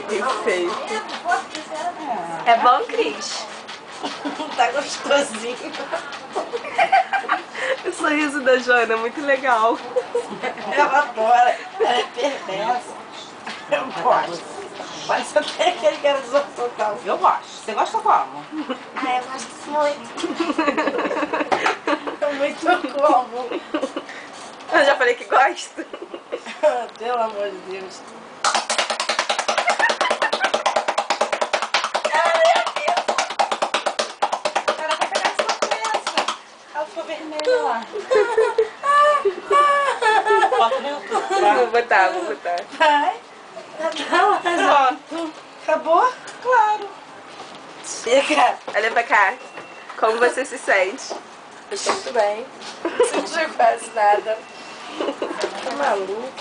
Perfeito. É bom, Cris? Tá gostosinho. O sorriso da Joana é muito legal. Ela adora. Ela é perversa. Eu gosto. Parece até aquele que era desordem total. Eu gosto. Você gosta como? Ah, eu gosto muito. Muito como. Eu já falei que gosto. Pelo amor de Deus. Ela vai pegar essa peça. Ela ficou vermelha lá. Bota no YouTube, tá? Vou botar, vou botar. Vai. Pronto. Acabou? Claro. Chega. Olha pra cá. Como você se sente? Eu estou muito bem. Não senti quase nada. Tá maluco?